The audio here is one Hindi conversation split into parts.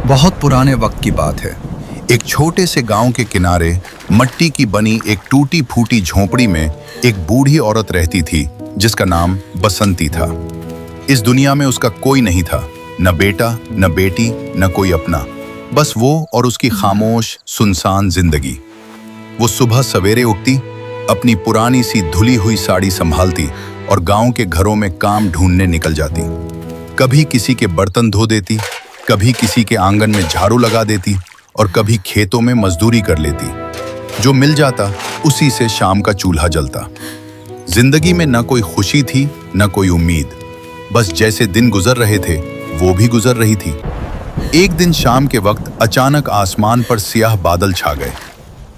बहुत पुराने वक्त की बात है। एक छोटे से गांव के किनारे मट्टी की बनी एक टूटी फूटी झोपड़ी में एक बूढ़ी औरत रहती थी जिसका नाम बसंती था। इस दुनिया में उसका कोई नहीं था, न बेटा न बेटी न कोई अपना, बस वो और उसकी खामोश सुनसान जिंदगी। वो सुबह सवेरे उठती, अपनी पुरानी सी धुली हुई साड़ी संभालती और गांव के घरों में काम ढूंढने निकल जाती। कभी किसी के बर्तन धो देती, कभी किसी के आंगन में झाड़ू लगा देती और कभी खेतों में मजदूरी कर लेती। जो मिल जाता उसी से शाम का चूल्हा जलता। जिंदगी में न कोई खुशी थी न कोई उम्मीद, बस जैसे दिन गुजर रहे थे वो भी गुजर रही थी। एक दिन शाम के वक्त अचानक आसमान पर सियाह बादल छा गए।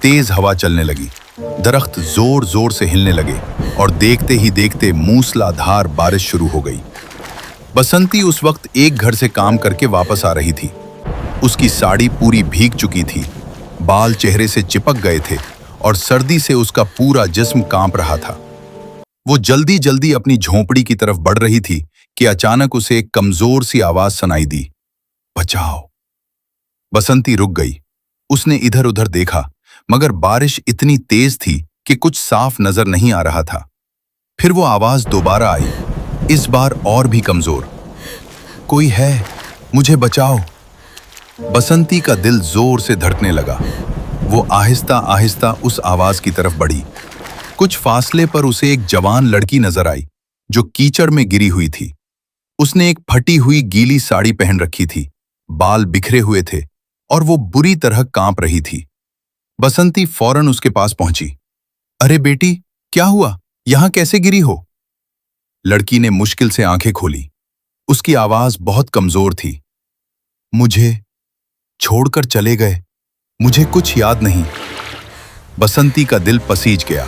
तेज हवा चलने लगी, दरख्त जोर जोर से हिलने लगे और देखते ही देखते मूसलाधार बारिश शुरू हो गई। बसंती उस वक्त एक घर से काम करके वापस आ रही थी। उसकी साड़ी पूरी भीग चुकी थी, बाल चेहरे से चिपक गए थे और सर्दी से उसका पूरा जिस्म कांप रहा था। वो जल्दी जल्दी अपनी झोंपड़ी की तरफ बढ़ रही थी कि अचानक उसे एक कमजोर सी आवाज सुनाई दी, बचाओ। बसंती रुक गई। उसने इधर उधर देखा, मगर बारिश इतनी तेज थी कि कुछ साफ नजर नहीं आ रहा था। फिर वो आवाज दोबारा आई, इस बार और भी कमजोर, कोई है, मुझे बचाओ। बसंती का दिल जोर से धड़कने लगा। वो आहिस्ता आहिस्ता उस आवाज की तरफ बढ़ी। कुछ फासले पर उसे एक जवान लड़की नजर आई जो कीचड़ में गिरी हुई थी। उसने एक फटी हुई गीली साड़ी पहन रखी थी, बाल बिखरे हुए थे और वो बुरी तरह कांप रही थी। बसंती फौरन उसके पास पहुंची। अरे बेटी, क्या हुआ, यहां कैसे गिरी हो? लड़की ने मुश्किल से आंखें खोली। उसकी आवाज बहुत कमजोर थी। मुझे छोड़कर चले गए, मुझे कुछ याद नहीं। बसंती का दिल पसीज गया।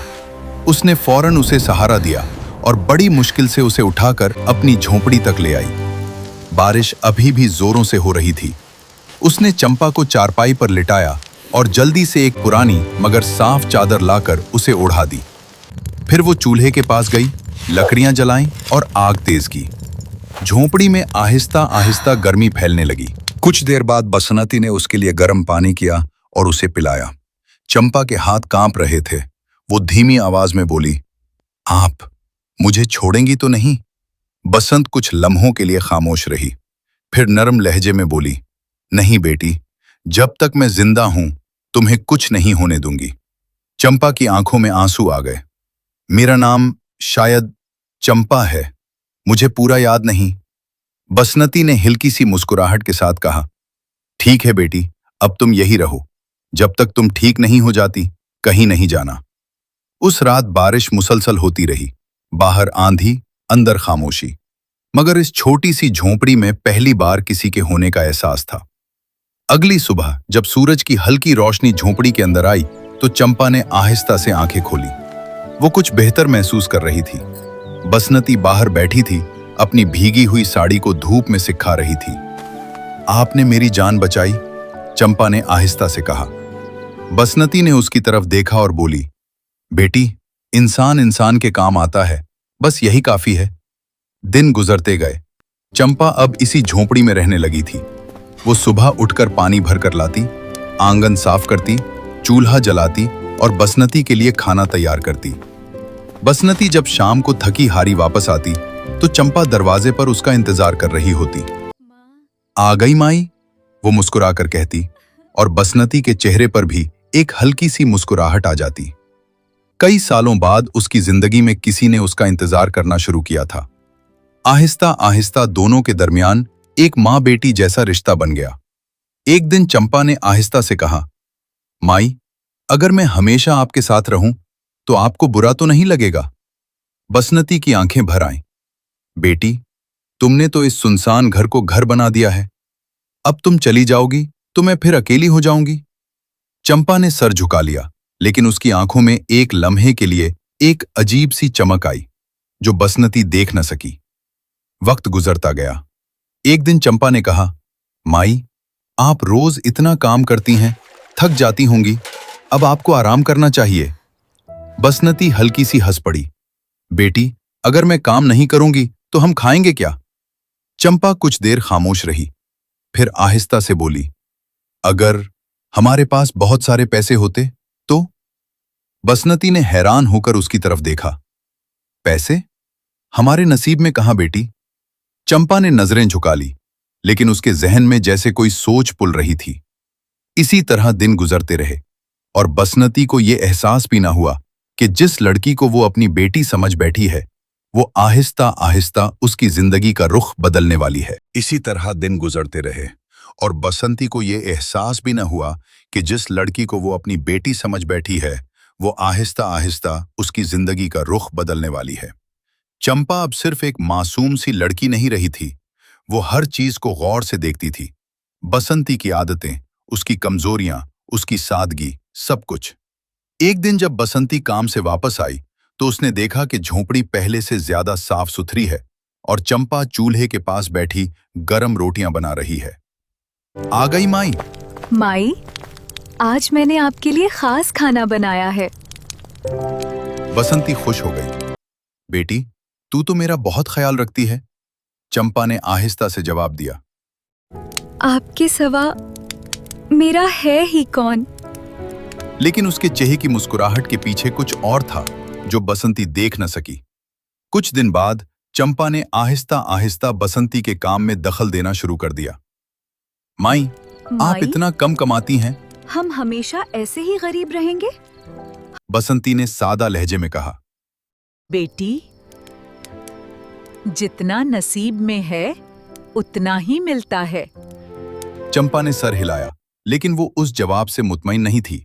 उसने फौरन उसे सहारा दिया और बड़ी मुश्किल से उसे उठाकर अपनी झोंपड़ी तक ले आई। बारिश अभी भी जोरों से हो रही थी। उसने चंपा को चारपाई पर लिटाया और जल्दी से एक पुरानी मगर साफ चादर लाकर उसे ओढ़ा दी। फिर वो चूल्हे के पास गई, लकड़ियां जलाईं और आग तेज की। झोंपड़ी में आहिस्ता आहिस्ता गर्मी फैलने लगी। कुछ देर बाद बसंती ने उसके लिए गर्म पानी किया और उसे पिलाया। चंपा के हाथ कांप रहे थे। वो धीमी आवाज में बोली, आप मुझे छोड़ेंगी तो नहीं? बसंत कुछ लम्हों के लिए खामोश रही, फिर नरम लहजे में बोली, नहीं बेटी, जब तक मैं जिंदा हूं तुम्हें कुछ नहीं होने दूंगी। चंपा की आंखों में आंसू आ गए। मेरा नाम शायद चंपा है, मुझे पूरा याद नहीं। बसंती ने हल्की सी मुस्कुराहट के साथ कहा, ठीक है बेटी, अब तुम यही रहो, जब तक तुम ठीक नहीं हो जाती कहीं नहीं जाना। उस रात बारिश मुसलसल होती रही। बाहर आंधी, अंदर खामोशी, मगर इस छोटी सी झोंपड़ी में पहली बार किसी के होने का एहसास था। अगली सुबह जब सूरज की हल्की रोशनी झोंपड़ी के अंदर आई तो चंपा ने आहिस्ता से आंखें खोली। वो कुछ बेहतर महसूस कर रही थी। बसंती बाहर बैठी थी, अपनी भीगी हुई साड़ी को धूप में सिखा रही थी। आपने मेरी जान बचाई, चंपा ने आहिस्ता से कहा। बसंती ने उसकी तरफ देखा और बोली, बेटी, इंसान इंसान के काम आता है, बस यही काफी है। दिन गुजरते गए। चंपा अब इसी झोंपड़ी में रहने लगी थी। वो सुबह उठकर पानी भरकर लाती, आंगन साफ करती, चूल्हा जलाती और बसंती के लिए खाना तैयार करती। बसंती जब शाम को थकी हारी वापस आती तो चंपा दरवाजे पर उसका इंतजार कर रही होती। आ गई माई, वो मुस्कुराकर कहती और बसंती के चेहरे पर भी एक हल्की सी मुस्कुराहट आ जाती। कई सालों बाद उसकी जिंदगी में किसी ने उसका इंतजार करना शुरू किया था। आहिस्ता आहिस्ता दोनों के दरमियान एक माँ बेटी जैसा रिश्ता बन गया। एक दिन चंपा ने आहिस्ता से कहा, माई, अगर मैं हमेशा आपके साथ रहूं तो आपको बुरा तो नहीं लगेगा? बसंती की आंखें भर आईं। बेटी, तुमने तो इस सुनसान घर को घर बना दिया है, अब तुम चली जाओगी तो मैं फिर अकेली हो जाऊंगी। चंपा ने सर झुका लिया, लेकिन उसकी आंखों में एक लम्हे के लिए एक अजीब सी चमक आई जो बसंती देख न सकी। वक्त गुजरता गया। एक दिन चंपा ने कहा, माई, आप रोज इतना काम करती हैं, थक जाती होंगी, अब आपको आराम करना चाहिए। बसंती हल्की सी हंस पड़ी। बेटी, अगर मैं काम नहीं करूंगी तो हम खाएंगे क्या? चंपा कुछ देर खामोश रही, फिर आहिस्ता से बोली, अगर हमारे पास बहुत सारे पैसे होते तो? बसंती ने हैरान होकर उसकी तरफ देखा। पैसे? हमारे नसीब में कहां बेटी? चंपा ने नजरें झुका ली, लेकिन उसके जहन में जैसे कोई सोच पुल रही थी। इसी तरह दिन गुजरते रहे और बसंती को यह एहसास भी ना हुआ कि जिस लड़की को वो अपनी बेटी समझ बैठी है, वो आहिस्ता आहिस्ता उसकी जिंदगी का रुख बदलने वाली है। इसी तरह दिन गुजरते रहे और बसंती को ये एहसास भी न हुआ कि जिस लड़की को वो अपनी बेटी समझ बैठी है, वो आहिस्ता आहिस्ता उसकी जिंदगी का रुख बदलने वाली है। चंपा अब सिर्फ एक मासूम सी लड़की नहीं रही थी, वो हर चीज को गौर से देखती थी। बसंती की आदतें, उसकी कमजोरियां, उसकी सादगी, सब कुछ। एक दिन जब बसंती काम से वापस आई तो उसने देखा कि झोंपड़ी पहले से ज्यादा साफ सुथरी है और चंपा चूल्हे के पास बैठी गरम रोटियां बना रही है। आ गई माई? माई, आज मैंने आपके लिए खास खाना बनाया है। बसंती खुश हो गई। बेटी, तू तो मेरा बहुत ख्याल रखती है, चंपा ने आहिस्ता से जवाब दिया। आपके सिवा मेरा है ही कौन? लेकिन उसके चेहरे की मुस्कुराहट के पीछे कुछ और था जो बसंती देख न सकी। कुछ दिन बाद चंपा ने आहिस्ता आहिस्ता बसंती के काम में दखल देना शुरू कर दिया। माई, आप इतना कम कमाती हैं। हम हमेशा ऐसे ही गरीब रहेंगे? बसंती ने सादा लहजे में कहा। बेटी, जितना नसीब में है उतना ही मिलता है। चंपा ने सर हिलाया, लेकिन वो उस जवाब से मुतमईन नहीं थी।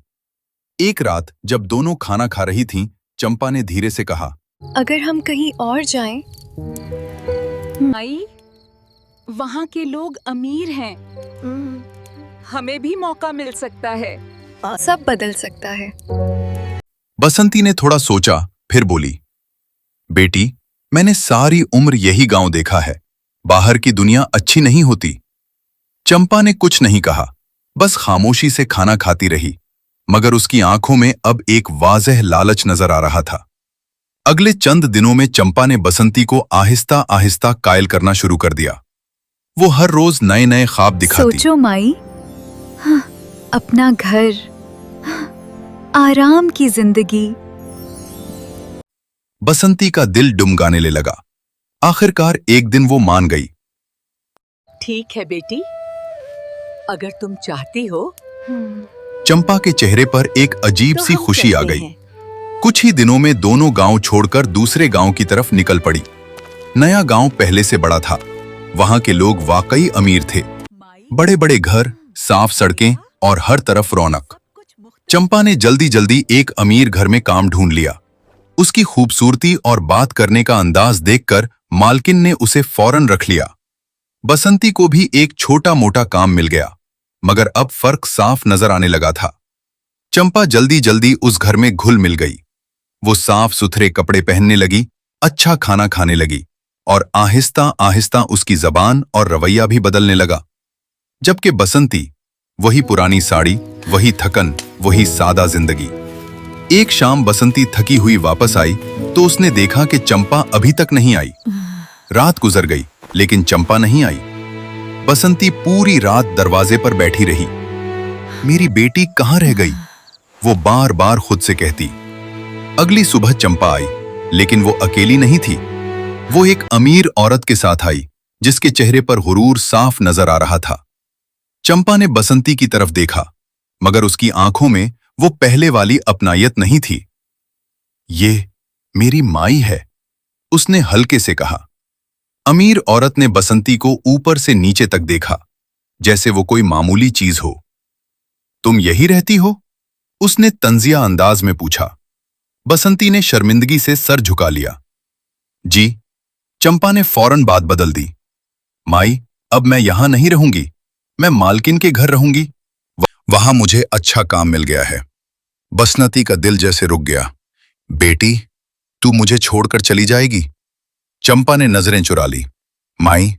एक रात जब दोनों खाना खा रही थीं, चंपा ने धीरे से कहा, अगर हम कहीं और जाएं? माई, वहाँ के लोग अमीर हैं, हमें भी मौका मिल सकता है। सब बदल सकता है। बसंती ने थोड़ा सोचा, फिर बोली, बेटी, मैंने सारी उम्र यही गांव देखा है, बाहर की दुनिया अच्छी नहीं होती। चंपा ने कुछ नहीं कहा, बस खामोशी से खाना खाती रही, मगर उसकी आंखों में अब एक वाज़ेह लालच नजर आ रहा था। अगले चंद दिनों में चंपा ने बसंती को आहिस्ता आहिस्ता कायल करना शुरू कर दिया। वो हर रोज नए नए ख्वाब दिखाती। सोचो माई, हाँ, अपना घर, हाँ, आराम की जिंदगी। बसंती का दिल डुमगाने ले लगा। आखिरकार एक दिन वो मान गई। ठीक है बेटी, अगर तुम चाहती हो। चंपा के चेहरे पर एक अजीब सी हम खुशी आ चलते गई। हैं। कुछ ही दिनों में दोनों गांव छोड़कर दूसरे गांव की तरफ निकल पड़ी। नया गांव पहले से बड़ा था। वहां के लोग वाकई अमीर थे। बड़े बड़े घर, साफ सड़कें और हर तरफ रौनक। चंपा ने जल्दी जल्दी एक अमीर घर में काम ढूंढ लिया। उसकी खूबसूरती और बात करने का अंदाज देखकर मालकिन ने उसे फौरन रख लिया। बसंती को भी एक छोटा मोटा काम मिल गया, मगर अब फर्क साफ नजर आने लगा था। चंपा जल्दी जल्दी उस घर में घुल मिल गई। वो साफ सुथरे कपड़े पहनने लगी, अच्छा खाना खाने लगी और आहिस्ता आहिस्ता उसकी जबान और रवैया भी बदलने लगा। जबकि बसंती, वही पुरानी साड़ी, वही थकन, वही सादा जिंदगी। एक शाम बसंती थकी हुई वापस आई तो उसने देखा कि चंपा अभी तक नहीं आई। रात गुजर गई, लेकिन चंपा नहीं आई। बसंती पूरी रात दरवाजे पर बैठी रही। मेरी बेटी कहाँ रह गई? वो बार बार खुद से कहती। अगली सुबह चंपा आई, लेकिन वो अकेली नहीं थी। वो एक अमीर औरत के साथ आई, जिसके चेहरे पर गुरूर साफ नजर आ रहा था। चंपा ने बसंती की तरफ देखा, मगर उसकी आंखों में वो पहले वाली अपनायत नहीं थी। ये मेरी माई है, उसने हल्के से कहा। अमीर औरत ने बसंती को ऊपर से नीचे तक देखा, जैसे वो कोई मामूली चीज हो। तुम यही रहती हो? उसने तंजिया अंदाज में पूछा। बसंती ने शर्मिंदगी से सर झुका लिया। जी, चंपा ने फौरन बात बदल दी। माई, अब मैं यहां नहीं रहूंगी, मैं मालकिन के घर रहूंगी। वहां मुझे अच्छा काम मिल गया है। बसंती का दिल जैसे रुक गया। बेटी, तू मुझे छोड़कर चली जाएगी? चंपा ने नजरें चुरा ली। माई,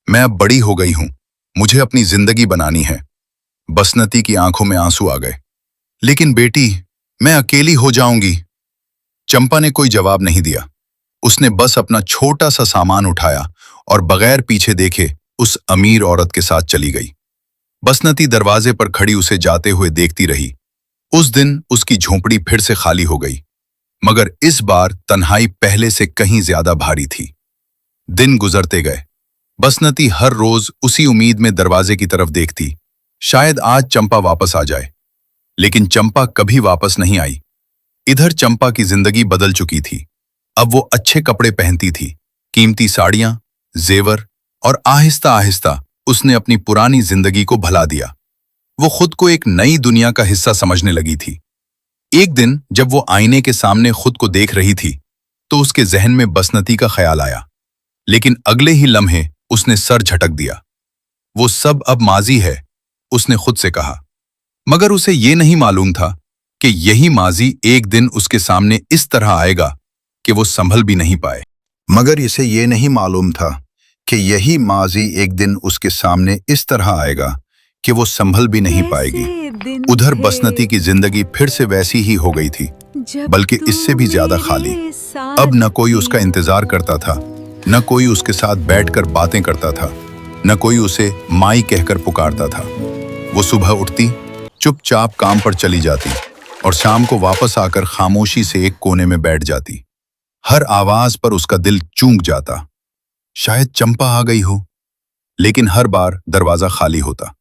मैं अब बड़ी हो गई हूं, मुझे अपनी जिंदगी बनानी है। बसंती की आंखों में आंसू आ गए। लेकिन बेटी, मैं अकेली हो जाऊंगी। चंपा ने कोई जवाब नहीं दिया। उसने बस अपना छोटा सा सामान उठाया और बगैर पीछे देखे उस अमीर औरत के साथ चली गई। बसंती दरवाजे पर खड़ी उसे जाते हुए देखती रही। उस दिन उसकी झोंपड़ी फिर से खाली हो गई, मगर इस बार तन्हाई पहले से कहीं ज्यादा भारी थी। दिन गुजरते गए। बसंती हर रोज उसी उम्मीद में दरवाजे की तरफ देखती, शायद आज चंपा वापस आ जाए। लेकिन चंपा कभी वापस नहीं आई। इधर चंपा की जिंदगी बदल चुकी थी। अब वो अच्छे कपड़े पहनती थी, कीमती साड़ियां, जेवर, और आहिस्ता आहिस्ता उसने अपनी पुरानी जिंदगी को भुला दिया। वो खुद को एक नई दुनिया का हिस्सा समझने लगी थी। एक दिन जब वो आईने के सामने खुद को देख रही थी, तो उसके जहन में बसंती का ख्याल आया। लेकिन अगले ही लम्हे उसने सर झटक दिया। वो सब अब माजी है, उसने खुद से कहा। मगर उसे ये नहीं मालूम था कि यही माजी एक दिन उसके सामने इस तरह आएगा कि वो संभल भी नहीं पाए। मगर इसे ये नहीं मालूम था कि यही माजी एक दिन उसके सामने इस तरह आएगा कि वो संभल भी नहीं पाएगी। उधर बसंती की जिंदगी फिर से वैसी ही हो गई थी, बल्कि इससे भी ज्यादा खाली। अब न कोई उसका इंतजार करता था, न कोई उसके साथ बैठकर बातें करता था, न कोई उसे माई कहकर पुकारता था। वो सुबह उठती, चुपचाप काम पर चली जाती और शाम को वापस आकर खामोशी से एक कोने में बैठ जाती। हर आवाज पर उसका दिल चूक जाता, शायद चंपा आ गई हो। लेकिन हर बार दरवाजा खाली होता।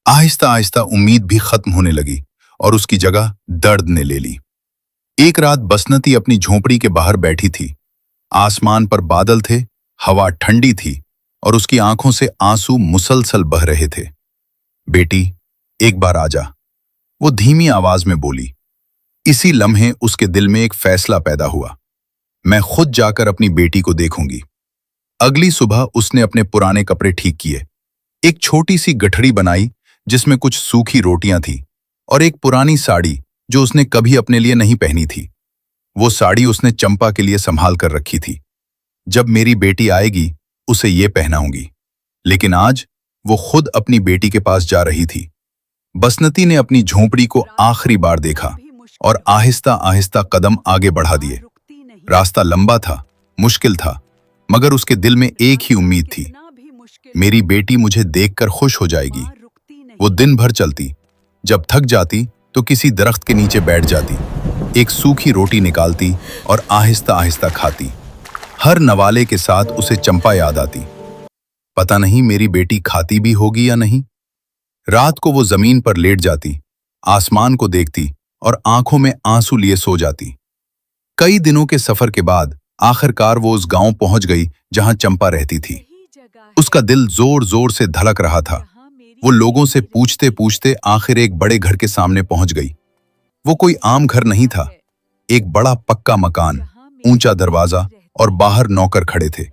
आहिस्ता आहिस्ता उम्मीद भी खत्म होने लगी और उसकी जगह दर्द ने ले ली। एक रात बसंती अपनी झोंपड़ी के बाहर बैठी थी। आसमान पर बादल थे, हवा ठंडी थी और उसकी आंखों से आंसू मुसलसल बह रहे थे। बेटी, एक बार आजा, वो धीमी आवाज में बोली। इसी लम्हे उसके दिल में एक फैसला पैदा हुआ, मैं खुद जाकर अपनी बेटी को देखूंगी। अगली सुबह उसने अपने पुराने कपड़े ठीक किए, एक छोटी सी गठरी बनाई जिसमें कुछ सूखी रोटियां थी और एक पुरानी साड़ी जो उसने कभी अपने लिए नहीं पहनी थी। वो साड़ी उसने चंपा के लिए संभाल कर रखी थी। जब मेरी बेटी आएगी उसे ये पहनाऊंगी। लेकिन आज वो खुद अपनी बेटी के पास जा रही थी। बसंती ने अपनी झोंपड़ी को आखिरी बार देखा और आहिस्ता आहिस्ता कदम आगे बढ़ा दिए। रास्ता लंबा था, मुश्किल था, मगर उसके दिल में एक ही उम्मीद थी, मेरी बेटी मुझे देखकर खुश हो जाएगी। वो दिन भर चलती, जब थक जाती तो किसी दरख्त के नीचे बैठ जाती, एक सूखी रोटी निकालती और आहिस्ता आहिस्ता खाती। हर नवाले के साथ उसे चंपा याद आती। पता नहीं मेरी बेटी खाती भी होगी या नहीं। रात को वो जमीन पर लेट जाती, आसमान को देखती और आंखों में आंसू लिए सो जाती। कई दिनों के सफर के बाद आखिरकार वो उस गांव पहुंच गई जहां चंपा रहती थी। उसका दिल जोर जोर से धड़क रहा था। वो लोगों से पूछते पूछते आखिर एक बड़े घर के सामने पहुंच गई। वो कोई आम घर नहीं था, एक बड़ा पक्का मकान, ऊंचा दरवाजा और बाहर नौकर खड़े थे।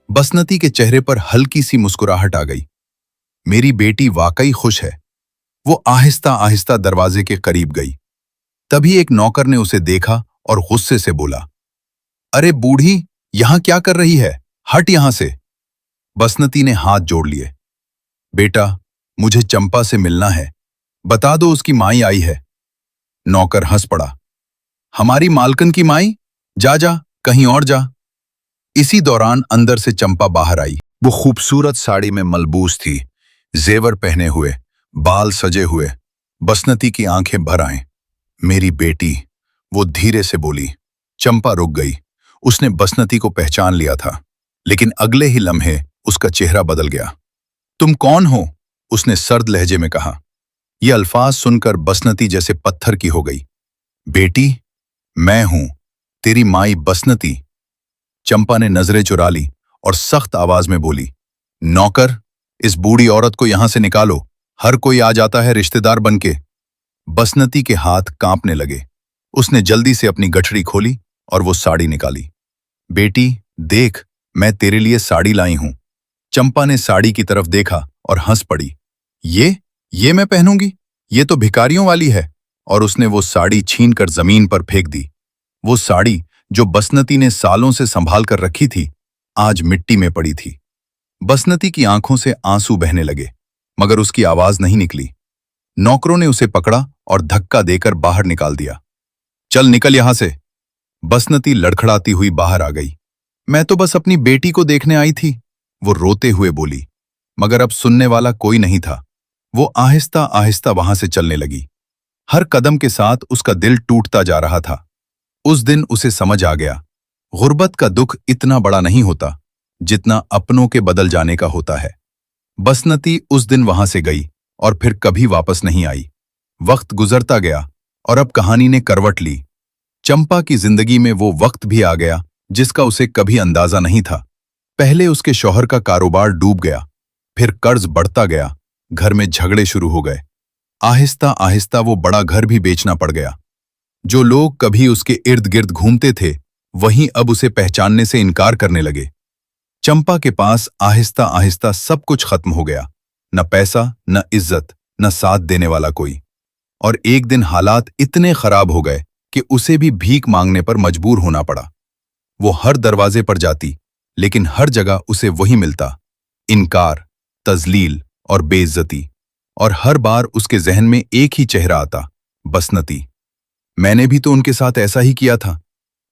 बसंती के चेहरे पर हल्की सी मुस्कुराहट आ गई। मेरी बेटी वाकई खुश है। वो आहिस्ता आहिस्ता दरवाजे के करीब गई। तभी एक नौकर ने उसे देखा और गुस्से से बोला, अरे बूढ़ी, यहां क्या कर रही है? हट यहां से। बसंती ने हाथ जोड़ लिए। बेटा, मुझे चंपा से मिलना है, बता दो उसकी माई आई है। नौकर हंस पड़ा, हमारी मालकन की माई? जा जा, कहीं और जा। इसी दौरान अंदर से चंपा बाहर आई। वो खूबसूरत साड़ी में मलबूस थी, जेवर पहने हुए, बाल सजे हुए। बसंती की आंखें भर आईं। मेरी बेटी, वो धीरे से बोली। चंपा रुक गई। उसने बसंती को पहचान लिया था, लेकिन अगले ही लम्हे उसका चेहरा बदल गया। तुम कौन हो? उसने सर्द लहजे में कहा। यह अल्फाज सुनकर बसंती जैसे पत्थर की हो गई। बेटी, मैं हूं तेरी माई बसंती। चंपा ने नजरें चुरा ली और सख्त आवाज में बोली, नौकर, इस बूढ़ी औरत को यहां से निकालो। हर कोई आ जाता है रिश्तेदार बनके। बसंती के हाथ कांपने लगे। उसने जल्दी से अपनी गठरी खोली और वो साड़ी निकाली। बेटी, देख, मैं तेरे लिए साड़ी लाई हूं। चंपा ने साड़ी की तरफ देखा और हंस पड़ी। ये मैं पहनूंगी? ये तो भिखारियों वाली है। और उसने वो साड़ी छीनकर जमीन पर फेंक दी। वो साड़ी जो बसंती ने सालों से संभाल कर रखी थी, आज मिट्टी में पड़ी थी। बसंती की आंखों से आंसू बहने लगे, मगर उसकी आवाज नहीं निकली। नौकरों ने उसे पकड़ा और धक्का देकर बाहर निकाल दिया। चल निकल यहां से। बसंती लड़खड़ाती हुई बाहर आ गई। मैं तो बस अपनी बेटी को देखने आई थी, वो रोते हुए बोली। मगर अब सुनने वाला कोई नहीं था। वो आहिस्ता आहिस्ता वहां से चलने लगी। हर कदम के साथ उसका दिल टूटता जा रहा था। उस दिन उसे समझ आ गया, गुर्बत का दुख इतना बड़ा नहीं होता जितना अपनों के बदल जाने का होता है। बसंती उस दिन वहां से गई और फिर कभी वापस नहीं आई। वक्त गुजरता गया और अब कहानी ने करवट ली। चंपा की जिंदगी में वो वक्त भी आ गया जिसका उसे कभी अंदाजा नहीं था। पहले उसके शौहर का कारोबार डूब गया, फिर कर्ज बढ़ता गया, घर में झगड़े शुरू हो गए। आहिस्ता आहिस्ता वो बड़ा घर भी बेचना पड़ गया। जो लोग कभी उसके इर्द गिर्द घूमते थे वहीं अब उसे पहचानने से इनकार करने लगे। चंपा के पास आहिस्ता आहिस्ता सब कुछ खत्म हो गया, न पैसा, न इज्जत, न साथ देने वाला कोई। और एक दिन हालात इतने खराब हो गए कि उसे भी भीख मांगने पर मजबूर होना पड़ा। वो हर दरवाजे पर जाती, लेकिन हर जगह उसे वही मिलता, इनकार, तजलील और बेइज्जती। और हर बार उसके जहन में एक ही चेहरा आता, बसंती। मैंने भी तो उनके साथ ऐसा ही किया था।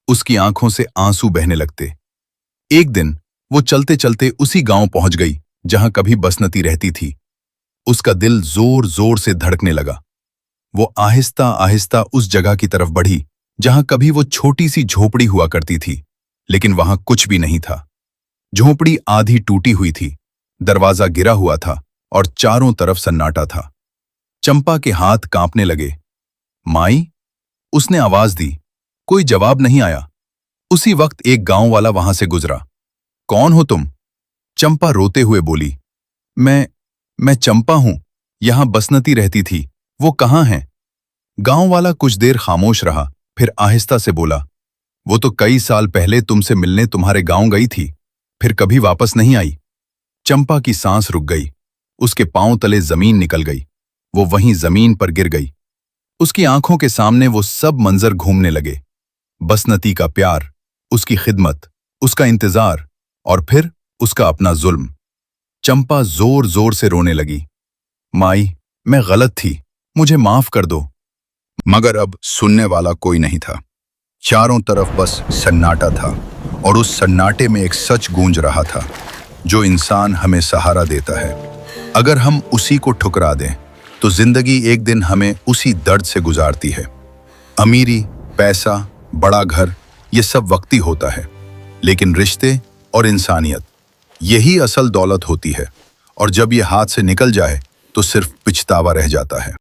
उसकी आंखों से आंसू बहने लगते। एक दिन वो चलते चलते उसी गांव पहुंच गई जहां कभी बसंती रहती थी। उसका दिल जोर जोर से धड़कने लगा। वो आहिस्ता आहिस्ता उस जगह की तरफ बढ़ी जहां कभी वो छोटी सी झोपड़ी हुआ करती थी, लेकिन वहां कुछ भी नहीं था। झोपड़ी आधी टूटी हुई थी, दरवाजा गिरा हुआ था और चारों तरफ सन्नाटा था। चंपा के हाथ कांपने लगे। माई, उसने आवाज दी। कोई जवाब नहीं आया। उसी वक्त एक गांव वाला वहां से गुजरा। कौन हो तुम? चंपा रोते हुए बोली। मैं चंपा हूं, यहां बसंती रहती थी, वो कहां है? गांव वाला कुछ देर खामोश रहा, फिर आहिस्ता से बोला, वो तो कई साल पहले तुमसे मिलने तुम्हारे गांव गई थी, फिर कभी वापस नहीं आई। चंपा की सांस रुक गई, उसके पांव तले जमीन निकल गई। वो वहीं जमीन पर गिर गई। उसकी आंखों के सामने वो सब मंजर घूमने लगे। बसंती का प्यार, उसकी खिदमत, उसका इंतजार और फिर उसका अपना जुल्म। चंपा जोर जोर से रोने लगी। माई, मैं गलत थी, मुझे माफ कर दो। मगर अब सुनने वाला कोई नहीं था। चारों तरफ बस सन्नाटा था और उस सन्नाटे में एक सच गूंज रहा था, जो इंसान हमें सहारा देता है, अगर हम उसी को ठुकरा दें तो जिंदगी एक दिन हमें उसी दर्द से गुजारती है। अमीरी, पैसा, बड़ा घर, ये सब वक्ती होता है, लेकिन रिश्ते और इंसानियत, यही असल दौलत होती है। और जब ये हाथ से निकल जाए तो सिर्फ पछतावा रह जाता है।